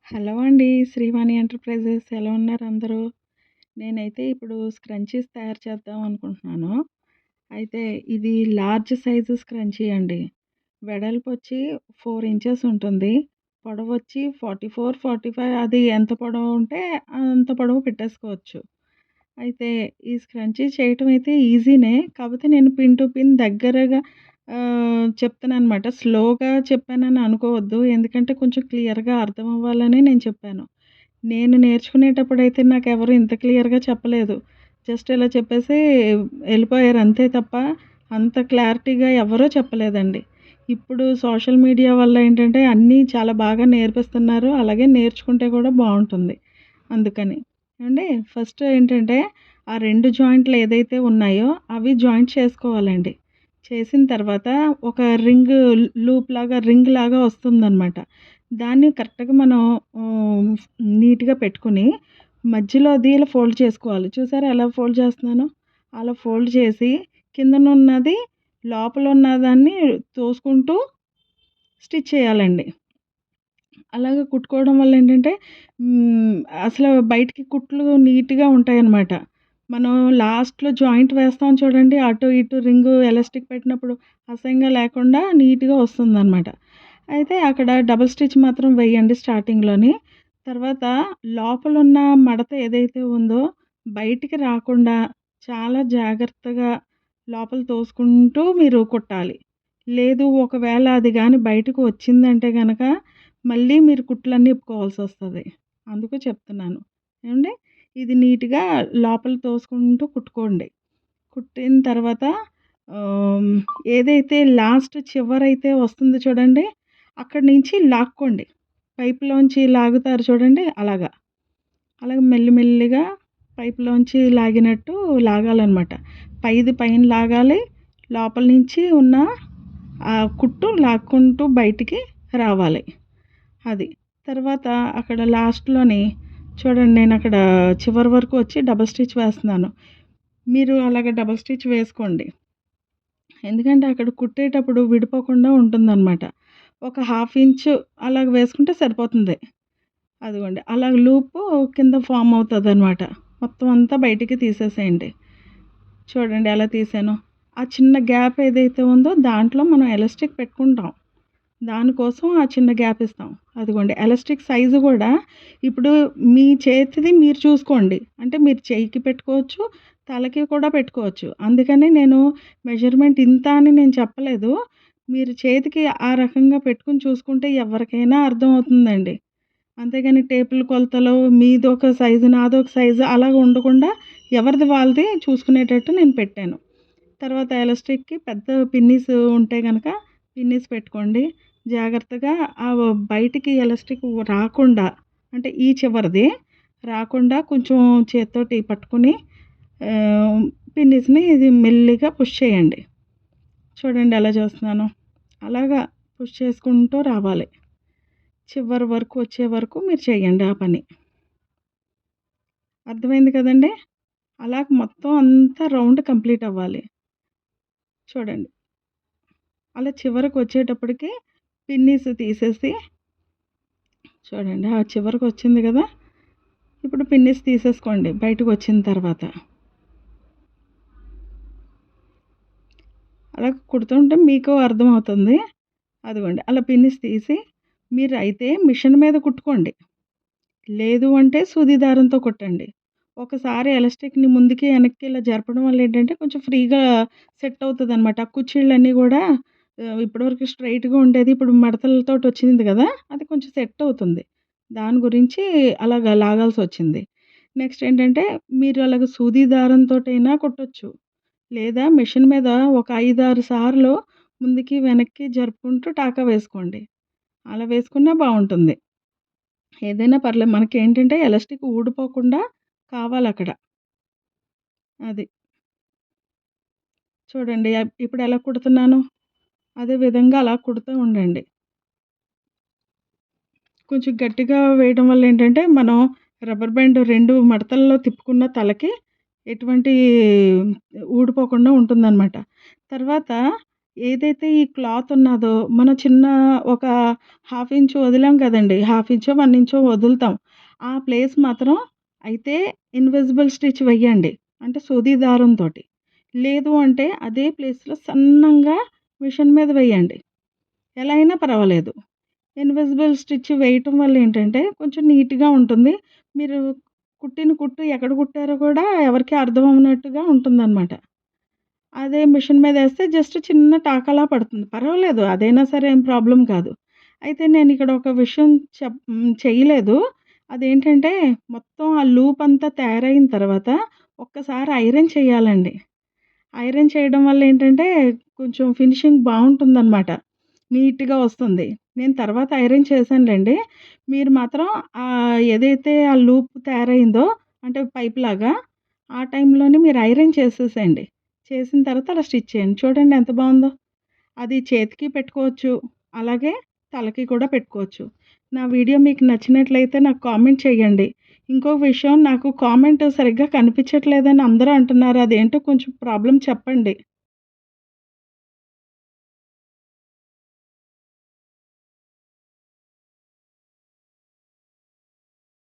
Hello అండి. Srivani enterprises ఎలా ఉన్నారు అందరూ? నేనైతే ఇప్పుడు స్క్రంచీస్ తయారు చేద్దాం అనుకుంటున్నాను. అయితే ఇది లార్జ్ సైజు స్క్రంచీ అండి. వెడల్పొచ్చి 4 ఇంచెస్ ఉంటుంది. పొడవొచ్చి 44, 45 అది ఎంత పొడవు ఉంటే అంత పొడవు పెట్టేసుకోవచ్చు. అయితే ఈ స్క్రంచీ చేయటం అయితే ఈజీనే. కాపోతే నేను పిన్ టు పిన్ దగ్గరగా చెప్తాననమాట. స్లోగా చెప్పానని అనుకోవద్దు. ఎందుకంటే కొంచెం క్లియర్‌గా అర్థం అవ్వాలని నేను చెప్పాను. నేను నేర్చుకునేటప్పుడైతే నాకెవరు ఇంత క్లియర్‌గా చెప్పలేదు. జస్ట్ ఇలా చెప్పేసి ఎళ్ళిపోయారు అంతే తప్ప, అంత క్లారిటీగా ఎవరూ చెప్పలేదండి. ఇప్పుడు సోషల్ మీడియా వల్ల ఏంటంటే అన్నీ చాలా బాగా నేర్పిస్తున్నారు. అలాగే నేర్చుకుంటే కూడా బావుంటుంది. అందుకని. ఏవండీ ఫస్ట్ ఏంటంటే ఆ 2 జాయింట్లు ఏదైతే ఉన్నాయో అవి జాయింట్ చేసుకోవాలండి. చేసిన తర్వాత ఒక రింగ్ లాగా వస్తుందనమాట. దాన్ని కరెక్ట్‌గా మనం ఆహ్, నీట్‌గా పెట్టుకొని మధ్యలోది ఇలా ఫోల్డ్ చేసుకోవాలి. చూసారా ఎలా ఫోల్డ్ చేస్తున్నానో? అలా ఫోల్డ్ చేసి కిందనున్నది లోపలున్న దాన్ని తోసుకుంటూ స్టిచ్ చేయాలండి. అలాగ కుట్టుకోవడం వల్ల ఏంటంటే హ్మ్, అసలు బయటికి కుట్లు నీట్‌గా ఉంటాయన్నమాట. మనం లాస్ట్‌లో జాయింట్ వేస్తాం చూడండి. అటు ఇటు రింగు ఎలాస్టిక్ పెట్టినప్పుడు అసహ్యంగా లేకుండా నీట్‌గా వస్తుందన్నమాట. అయితే అక్కడ డబుల్ స్టిచ్ మాత్రం వేయండి స్టార్టింగ్‌లోని. తర్వాత లోపలున్న మడత ఏదైతే ఉందో బయటికి రాకుండా చాలా జాగ్రత్తగా లోపల తోసుకుంటూ మీరు కుట్టాలి. లేదు ఒకవేళ అది గాని బయటకు వచ్చిందంటే గనక మళ్ళీ మీరు కుట్లన్నీ ఇప్పుకోవాల్సొస్తది. అందుకు చెప్తున్నాను. ఏవండీ ఇది నీట్‌గా లోపల తోసుకుంటూ కుట్టుకోండి. కుట్టిన తర్వాత ఆహ్, ఏదైతే లాస్ట్ చివరైతే వస్తుందో చూడండి, అక్కడి నుంచి లాక్కోండి. పైపులోంచి లాగుతారు చూడండి అలాగా. అలాగ మెల్లిమెల్లిగా పైపులోంచి లాగినట్టు లాగాలనమాట. పైది పైన లాగాలి. లోపల నుంచి ఉన్న ఆ కుట్టు లాక్కుంటూ బయటికి రావాలి. అది. తర్వాత అక్కడ లాస్ట్‌లోని చూడండి నేనక్కడ చివరి వరకు వచ్చి డబుల్ స్టిచ్ వేస్తున్నాను. మీరు అలాగ డబుల్ స్టిచ్ వేసుకోండి. ఎందుకంటే అక్కడ కుట్టేటప్పుడు విడిపోకుండా ఉంటుందనమాట. ఒక హాఫ్ ఇంచు అలాగ వేసుకుంటే సరిపోతుంది. అదిగోండి. అలాగ లూపు కింద ఫార్మ్ అవుతదనమాట. మొత్తం అంతా బయటికి తీసేసేయండి. చూడండి ఎలా తీసానో. ఆ చిన్న గ్యాప్ ఏదైతే ఉందో దాంట్లో మనం ఎలాస్టిక్ పెట్టుకుంటాం. దానికోసం ఆ చిన్న గ్యాప్ ఇస్తాం. అదిగోండి ఎలాస్టిక్ సైజు గూడా ఇప్పుడు మీ చేతిది మీరు చూసుకోండి. అంటే మీరు చెయ్యికి పెట్టుకోవచ్చు, తలకి కూడా పెట్టుకోవచ్చు. అందుకని నేను మెజర్‌మెంట్ ఇంత అని నేను చెప్పలేదు. మీరు చేతికి ఆ రకంగా పెట్టుకొని చూసుకుంటే ఎవరికైనా అర్థమవుతుందండి. అంతేగాని టేపుల కొలతలు మీదొక సైజు, నాదొక సైజు అలాగ ఉండకుండా ఎవరిది వాళ్ళది చూసుకునేటట్టు నేను పెట్టాను. తర్వాత ఎలాస్టిక్‌కి పెద్ద పిన్నీస్ ఉంటే గనక పిన్నీస్ పెట్టుకోండి. జాగ్రత్తగా బయటికి ఎలాస్టిక్ రాకుండా అంటే ఈ చివరిది రాకుండా కొంచెం చేత్తోటి పట్టుకొని ఆహ్, పిన్నీస్‌ని ఇది మెల్లిగా పుష్ చేయండి. చూడండి ఎలా చేస్తున్నానో. అలాగా పుష్ చేసుకుంటూ రావాలి. చివరి వరకు వచ్చే వరకు మీరు చేయండి ఆ పని. అర్థమైంది కదండీ! అలాగ మొత్తం అంతా రౌండ్ కంప్లీట్ అవ్వాలి. చూడండి. అలా చివరకొచ్చేటప్పటికి పిన్నీస్ తీసేసి చూడండి. ఆ చివరకొచ్చింది గదా! ఇప్పుడు పిన్నీస్ తీసేసుకోండి బయటకొచ్చిన తర్వాత. అలా కుడుతుంటే మీకు అర్థమవుతుంది. అదిగోండి. అలా పిన్నీస్ తీసి మీరైతే మిషన్ మీద కుట్టుకోండి. లేదు అంటే సూది దారంతో కుట్టండి. ఒకసారి ఎలాస్టిక్‌ని ముందుకి, వెనక్కి ఇలా జరపడం వల్ల ఏంటంటే కొంచెం ఫ్రీగా సెట్ అవుతదనమాట. ఆ కుర్చీలన్నీ గూడా ఇప్పటివరకు స్ట్రెయిట్‌గా ఉండేది. ఇప్పుడు మడతలతోటి వచ్చింది గదా! అది కొంచెం సెట్ అవుతుంది. దాని గురించి అలాగా లాగాల్సొచ్చింది. నెక్స్ట్ ఏంటంటే మీరు అలాగ సూది దారంతోటైనా కుట్టొచ్చు. లేదా మిషన్ మీద ఒక 5, 6 సార్లు ముందుకి, వెనక్కి జరుపుకుంటూ టాకా వేసుకోండి. అలా వేసుకున్నా బావుంటుంది. ఏదైనా పర్లేదు. మనకేంటంటే ఎలాస్టిక్ ఊడిపోకుండా కావాలక్కడ. అది. చూడండి ఇప్పుడెలా కుడుతున్నానో, అదే విధంగా అలా కుడుతూ ఉండండి. కొంచెం గట్టిగా వేయడం వల్ల ఏంటంటే, మనం రబ్బర్ బ్యాండ్ 2 మడతల్లో తిప్పుకున్న తలకి ఎటువంటి ఊడిపోకుండా ఉంటుందనమాట. తర్వాత ఏదైతే ఈ క్లాత్ ఉన్నాదో మనం చిన్న ఒక హాఫ్ ఇంచ్ వదిలాం కదండీ! హాఫ్ ఇంచో, 1 ఇంచో వదులుతాం. ఆ ప్లేస్ మాత్రం అయితే ఇన్విజిబుల్ స్టిచ్ వెయ్యండి. అంటే సూది దారంతోటి. లేదు అంటే అదే ప్లేస్‌లో సన్నంగా మిషన్ మీద వేయండి. ఎలా అయినా పర్వాలేదు. ఇన్విజిబుల్ స్టిచ్ వేయటం వల్ల ఏంటంటే కొంచెం నీట్‌గా ఉంటుంది. మీరు కుట్టిన కుట్టు ఎక్కడ కుట్టారో కూడా ఎవరికీ అర్థం అవ్వనట్టుగా ఉంటుందనమాట. అదే మిషన్ మీదేస్తే జస్ట్ చిన్న టాకాలా పడుతుంది. పర్వాలేదు అదైనా సరే ఏం ప్రాబ్లమ్ కాదు. అయితే నేనిక్కడ ఒక విషయం చేయలేదు. అదేంటంటే మొత్తం ఆ లూప్ అంతా తయారయిన తర్వాత ఒక్కసారి ఐరన్ చేయాలండి. ఐరన్ చేయడం వల్ల ఏంటంటే కొంచెం ఫినిషింగ్ బావుంటుందనమాట. నీట్‌గా వస్తుంది. నేను తర్వాత ఐరన్ చేశానులెండి. మీరు మాత్రం ఏదైతే ఆ లూప్ తయారయిందో అంటే పైప్‌లాగా ఆ టైంలోనే మీరు ఐరన్ చేసేసేయండి. చేసిన తర్వాత అలా స్టిచ్ చేయండి. చూడండి ఎంత బావుందో. అది చేతికి పెట్టుకోవచ్చు. అలాగే తలకి కూడా పెట్టుకోవచ్చు. నా వీడియో మీకు నచ్చినట్లయితే నాకు కామెంట్ చేయండి. ఇంకో విషయం నాకు కామెంట్ సరిగ్గా కనిపించట్లేదని అందరూ అంటున్నారు. అదేంటో కొంచెం ప్రాబ్లమ్ చెప్పండి.